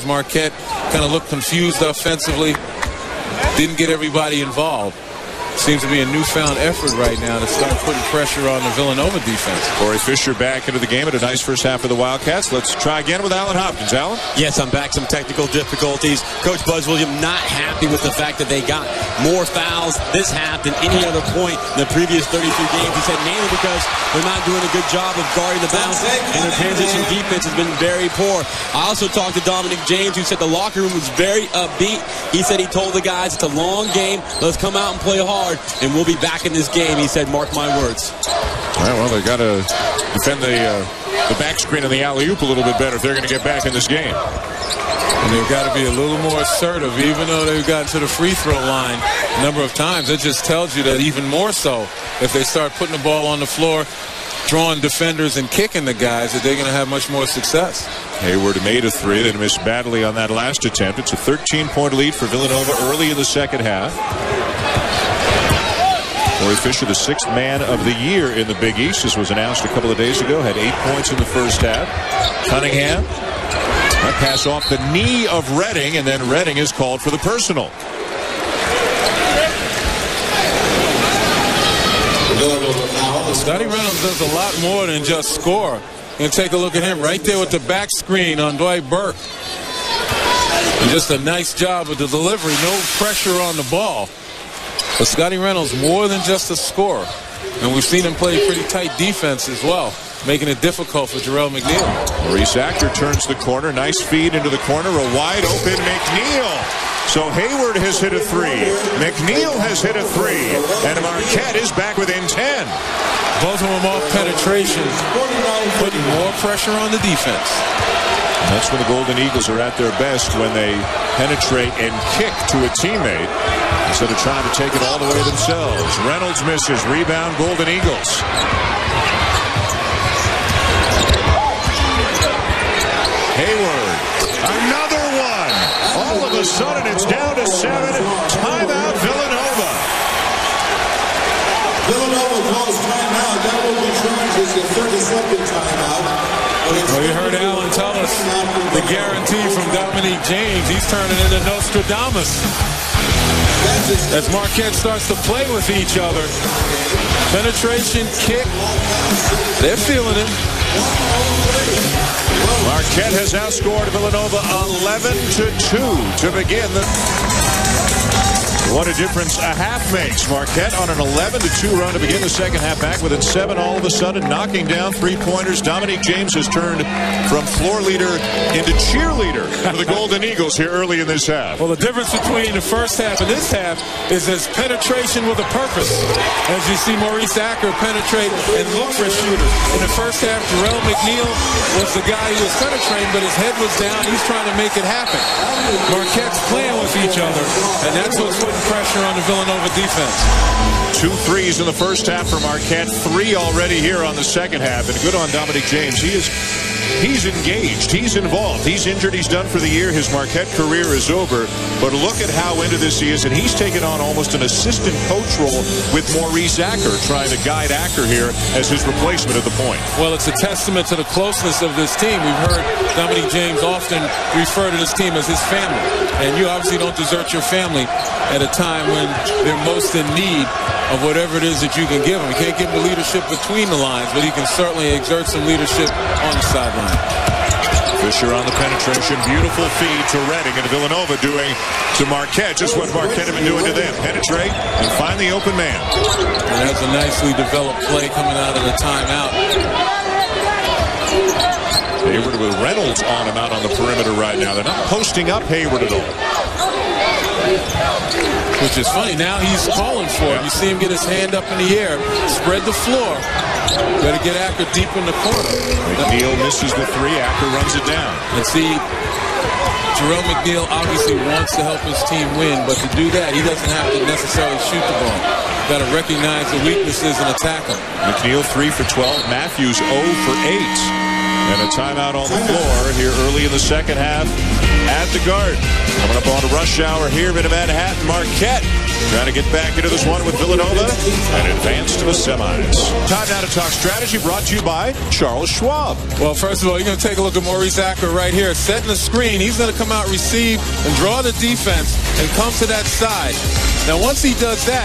Marquette kind of looked confused offensively. Didn't get everybody involved. Seems to be a newfound effort right now to start putting pressure on the Villanova defense. Corey Fisher back into the game at a nice first half for the Wildcats. Let's try again with Alan Hopkins. Alan? Yes, I'm back. Some technical difficulties. Coach Buzz Williams not happy with the fact that they got more fouls this half than any other point in the previous 33 games. He said mainly because they're not doing a good job of guarding the bounce, and their transition defense has been very poor. I also talked to Dominic James, who said the locker room was very upbeat. He said he told the guys it's a long game. Let's come out and play hard, and we'll be back in this game. He said, mark my words. All right, well, they got to defend the back screen and the alley-oop a little bit better if they're going to get back in this game. And they've got to be a little more assertive, even though they've gotten to the free throw line a number of times. It just tells you that even more so, if they start putting the ball on the floor, drawing defenders and kicking the guys, that they're going to have much more success. Hayward made a three, then missed badly on that last attempt. It's a 13-point lead for Villanova early in the second half. Corey Fisher, the 6th man of the year in the Big East. This was announced a couple of days ago. Had 8 points in the first half. Cunningham. That pass off the knee of Redding, and then Redding is called for the personal. Scotty Reynolds does a lot more than just score. And take a look at him right there with the back screen on Dwight Burke. And just a nice job with the delivery. No pressure on the ball. But Scotty Reynolds more than just a scorer. And we've seen him play pretty tight defense as well, making it difficult for Jarrell McNeil. Maurice Acker turns the corner. Nice feed into the corner. A wide open McNeil. So Hayward has hit a three. McNeil has hit a three. And Marquette is back within 10. Both of them off penetration, putting more pressure on the defense. That's when the Golden Eagles are at their best, when they penetrate and kick to a teammate instead of trying to take it all the way themselves. Reynolds misses. Rebound, Golden Eagles. Hayward. Another one. All of a sudden it's down to 7. Timeout, Villanova. Villanova calls timeout. That will be charged as the 32nd timeout. Well, you heard Alan tell us the guarantee from Dominic James. He's turning into Nostradamus as Marquette starts to play with each other. Penetration, kick. They're feeling it. Marquette has outscored Villanova 11-2 to begin the... What a difference a half makes. Marquette on an 11-2 run to begin the second half, back within 7 all of a sudden, knocking down three-pointers. Dominic James has turned from floor leader into cheerleader for the Golden Eagles here early in this half. Well, the difference between the first half and this half is there's penetration with a purpose. As you see Maurice Acker penetrate and look for shooters. In the first half, Jarrell McNeil was the guy who was penetrating, but his head was down. He's trying to make it happen. Marquette's playing with each other, and that's what's putting pressure on the Villanova defense. 2 threes in the first half for Marquette, 3 already here on the second half, and good on Dominic James. He's engaged, he's involved, he's injured, he's done for the year. His Marquette career is over, but look at how into this he is, and he's taken on almost an assistant coach role with Maurice Acker, trying to guide Acker here as his replacement at the point. Well, it's a testament to the closeness of this team. We've heard Dominic James often refer to this team as his family, and you obviously don't desert your family at a time when they're most in need of whatever it is that you can give them. You can't give him the leadership between the lines, but he can certainly exert some leadership on the sideline. Fisher on the penetration. Beautiful feed to Redding, and Villanova doing to Marquette just what Marquette have been doing to them. Penetrate and find the open man. And that's a nicely developed play coming out of the timeout. Hayward with Reynolds on him out on the perimeter right now. They're not posting up Hayward at all. Which is funny. Now he's calling for it. You see him get his hand up in the air, spread the floor. Better get Acker deep in the corner. McNeil misses the three. Acker runs it down. And see, Jarrell McNeil obviously wants to help his team win, but to do that, he doesn't have to necessarily shoot the ball. Got to recognize the weaknesses and attack them. McNeil 3 for 12. Matthews 0 for 8. And a timeout on the floor here early in the second half at the Garden. Coming up on a rush hour here in Manhattan. Marquette trying to get back into this one with Villanova and advance to the semis. Time now to talk strategy, brought to you by Charles Schwab. Well, first of all, you're going to take a look at Maurice Acker right here. Setting the screen. He's going to come out, receive, and draw the defense and come to that side. Now, once he does that,